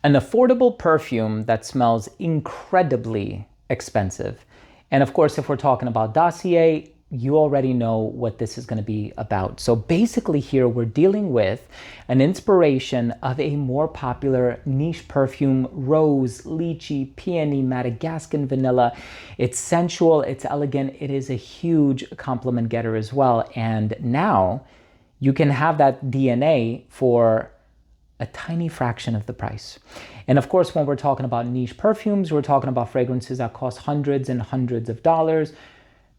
An affordable perfume that smells incredibly expensive. And of course, if we're talking about Dossier, you already know what this is going to be about. So basically here we're dealing with an inspiration of a more popular niche perfume, rose, lychee, peony, Madagascan vanilla. It's sensual, it's elegant, it is a huge compliment getter as well. And now you can have that DNA for a tiny fraction of the price. And of course, when we're talking about niche perfumes, we're talking about fragrances that cost hundreds and hundreds of dollars.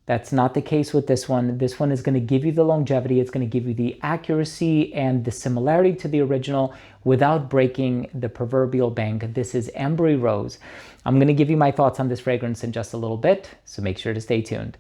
That's not the case with this one. This one is going to give you the longevity, it's going to give you the accuracy and the similarity to the original without breaking the proverbial bank. This is Ambery Rose. I'm going to give you my thoughts on this fragrance in just a little bit, so make sure to stay tuned.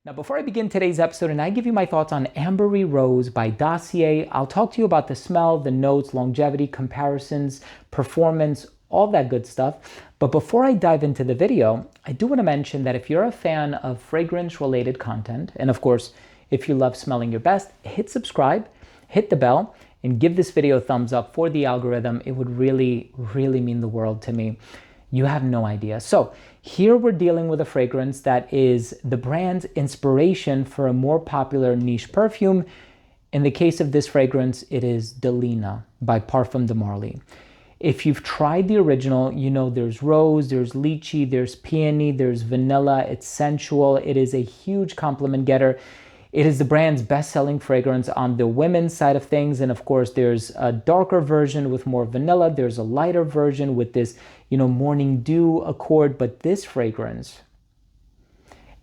Now, before I begin today's episode and I give you my thoughts on Ambery Rose by Dossier, I'll talk to you about the smell, the notes, longevity, comparisons, performance, all that good stuff. But before I dive into the video, I do want to mention that if you're a fan of fragrance-related content, and of course, if you love smelling your best, hit subscribe, hit the bell, and give this video a thumbs up for the algorithm. It would really, really mean the world to me. You have no idea. So here we're dealing with a fragrance that is the brand's inspiration for a more popular niche perfume. In the case of this fragrance, it is Delina by Parfum de Marly. If you've tried the original, you know there's rose, there's lychee, there's peony, there's vanilla. It's sensual. It is a huge compliment getter. It is the brand's best-selling fragrance on the women's side of things. And of course, there's a darker version with more vanilla. There's a lighter version with this, morning dew accord. But this fragrance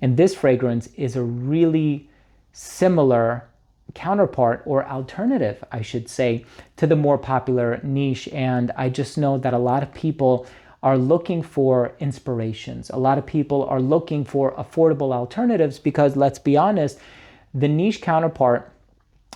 is a really similar counterpart or alternative, I should say, to the more popular niche. And I just know that a lot of people are looking for inspirations. A lot of people are looking for affordable alternatives because, let's be honest, the niche counterpart,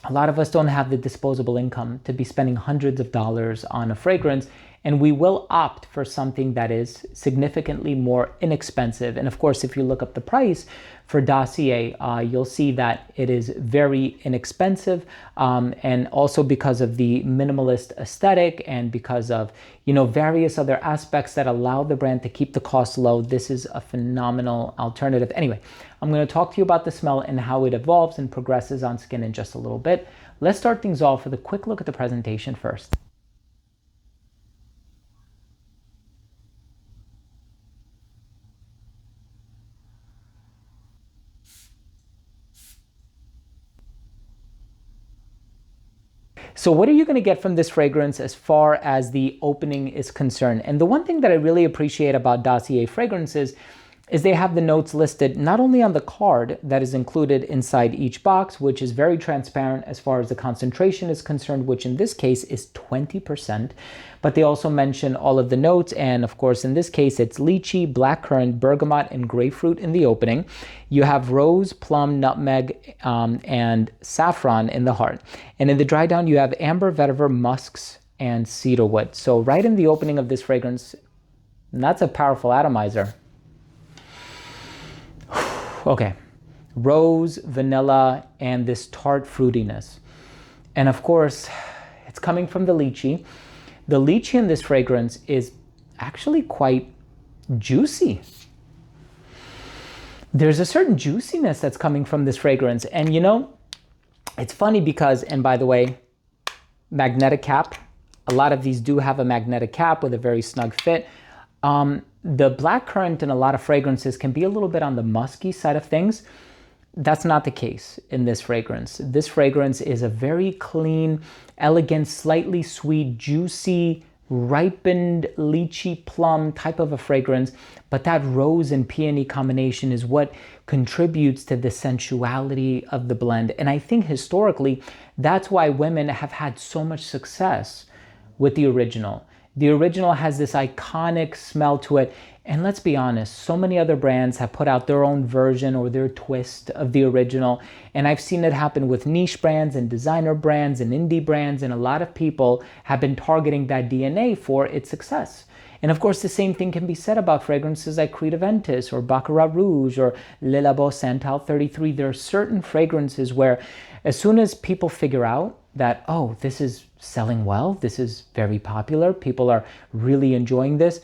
a lot of us don't have the disposable income to be spending hundreds of dollars on a fragrance, and we will opt for something that is significantly more inexpensive. And of course, if you look up the price for Dossier, you'll see that it is very inexpensive, and also because of the minimalist aesthetic and because of various other aspects that allow the brand to keep the cost low. This is a phenomenal alternative. Anyway, I'm going to talk to you about the smell and how it evolves and progresses on skin in just a little bit. Let's start things off with a quick look at the presentation first. So what are you going to get from this fragrance as far as the opening is concerned? And the one thing that I really appreciate about Dossier fragrances is they have the notes listed not only on the card that is included inside each box, which is very transparent as far as the concentration is concerned, which in this case is 20%, but they also mention all of the notes. And of course, in this case, it's lychee, blackcurrant, bergamot, and grapefruit in the opening. You have rose, plum, nutmeg, and saffron in the heart. And in the dry down, you have amber, vetiver, musks, and cedarwood. So right in the opening of this fragrance, and that's a powerful atomizer. Okay, rose, vanilla, and this tart fruitiness. And of course, it's coming from the lychee. The lychee in this fragrance is actually quite juicy. There's a certain juiciness that's coming from this fragrance. And it's funny because, and by the way, magnetic cap. A lot of these do have a magnetic cap with a very snug fit. The blackcurrant in a lot of fragrances can be a little bit on the musky side of things. That's not the case in this fragrance. This fragrance is a very clean, elegant, slightly sweet, juicy, ripened lychee plum type of a fragrance. But that rose and peony combination is what contributes to the sensuality of the blend. And I think historically, that's why women have had so much success with the original. The original has this iconic smell to it. And let's be honest, so many other brands have put out their own version or their twist of the original. And I've seen it happen with niche brands and designer brands and indie brands. And a lot of people have been targeting that DNA for its success. And of course, the same thing can be said about fragrances like Creed Aventus or Baccarat Rouge or Le Labo Santal 33. There are certain fragrances where as soon as people figure out that, oh, this is selling well, this is very popular, people are really enjoying this,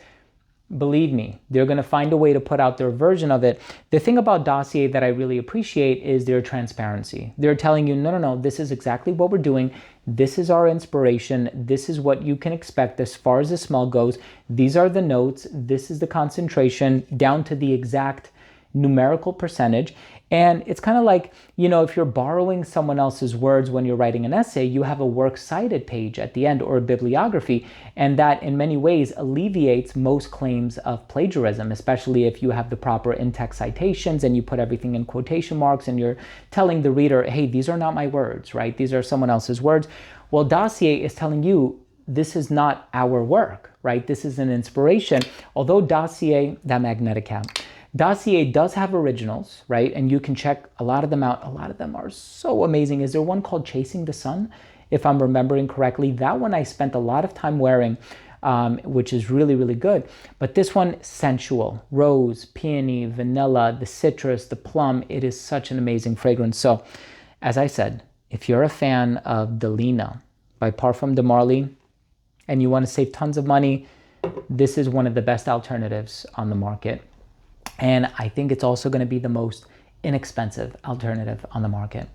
believe me, they're going to find a way to put out their version of it. The thing about Dossier that I really appreciate is their transparency. They're telling you, no, this is exactly what we're doing. This is our inspiration. This is what you can expect as far as the smell goes. These are the notes. This is the concentration down to the exact numerical percentage. And it's kind of like, if you're borrowing someone else's words when you're writing an essay, you have a works cited page at the end or a bibliography. And that in many ways alleviates most claims of plagiarism, especially if you have the proper in-text citations and you put everything in quotation marks and you're telling the reader, hey, these are not my words, right? These are someone else's words. Well, Dossier is telling you, this is not our work, right? This is an inspiration. Although Dossier, that magnetic cap, Dossier does have originals, right? And you can check a lot of them out. A lot of them are so amazing. Is there one called Chasing the Sun? If I'm remembering correctly, that one I spent a lot of time wearing, which is really, really good. But this one, sensual, rose, peony, vanilla, the citrus, the plum. It is such an amazing fragrance. So as I said, if you're a fan of Delina by Parfum de Marly and you want to save tons of money, this is one of the best alternatives on the market. And I think it's also going to be the most inexpensive alternative on the market.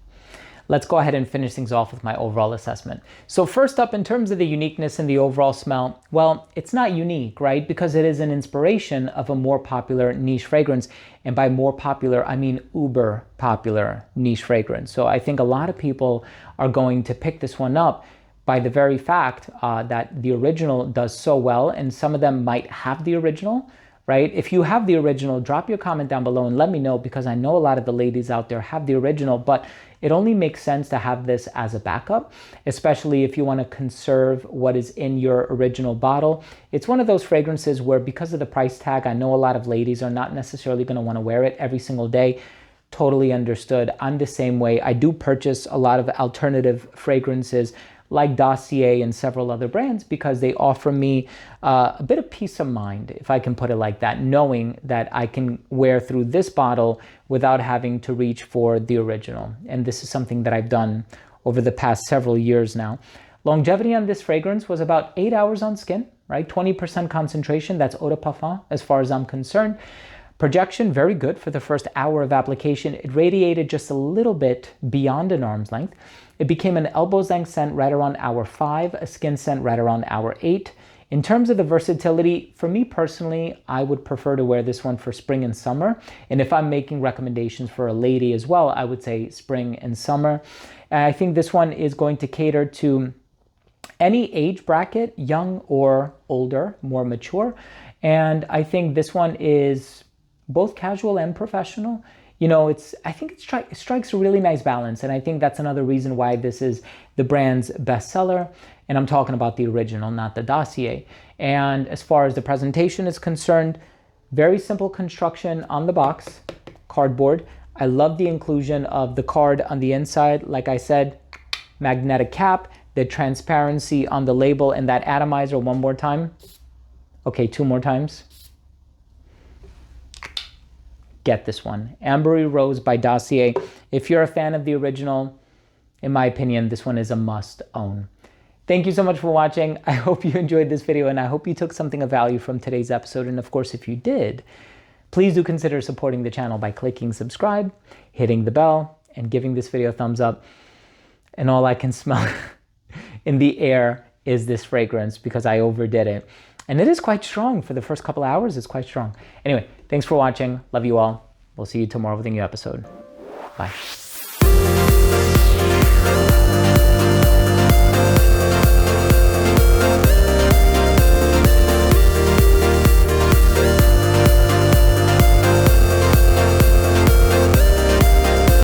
Let's go ahead and finish things off with my overall assessment. So first up, in terms of the uniqueness and the overall smell, well, it's not unique, right? Because it is an inspiration of a more popular niche fragrance. And by more popular, I mean uber popular niche fragrance. So I think a lot of people are going to pick this one up by the very fact that the original does so well, and some of them might have the original, right? If you have the original, drop your comment down below and let me know, because I know a lot of the ladies out there have the original, but it only makes sense to have this as a backup, especially if you want to conserve what is in your original bottle. It's one of those fragrances where, because of the price tag, I know a lot of ladies are not necessarily going to want to wear it every single day. Totally understood. I'm the same way. I do purchase a lot of alternative fragrances like Dossier and several other brands because they offer me a bit of peace of mind, if I can put it like that, knowing that I can wear through this bottle without having to reach for the original. And this is something that I've done over the past several years now. Longevity on this fragrance was about 8 hours on skin, right? 20% concentration, that's eau de parfum as far as I'm concerned. Projection, very good for the first hour of application. It radiated just a little bit beyond an arm's length. It became an elbow's length scent right around hour 5, a skin scent right around hour 8. In terms of the versatility, for me personally, I would prefer to wear this one for spring and summer. And if I'm making recommendations for a lady as well, I would say spring and summer. And I think this one is going to cater to any age bracket, young or older, more mature. And I think this one is both casual and professional. I think it strikes a really nice balance. And I think that's another reason why this is the brand's bestseller. And I'm talking about the original, not the Dossier. And as far as the presentation is concerned, very simple construction on the box, cardboard. I love the inclusion of the card on the inside. Like I said, magnetic cap, the transparency on the label, and that atomizer. One more time. Okay, 2 more times. Get this one, Ambery Rose by Dossier. If you're a fan of the original, in my opinion, this one is a must own. Thank you so much for watching. I hope you enjoyed this video, and I hope you took something of value from today's episode. And of course, if you did, please do consider supporting the channel by clicking subscribe, hitting the bell, and giving this video a thumbs up. And all I can smell in the air is this fragrance because I overdid it. And it is quite strong for the first couple hours. It's quite strong. Anyway, thanks for watching. Love you all. We'll see you tomorrow with a new episode. Bye.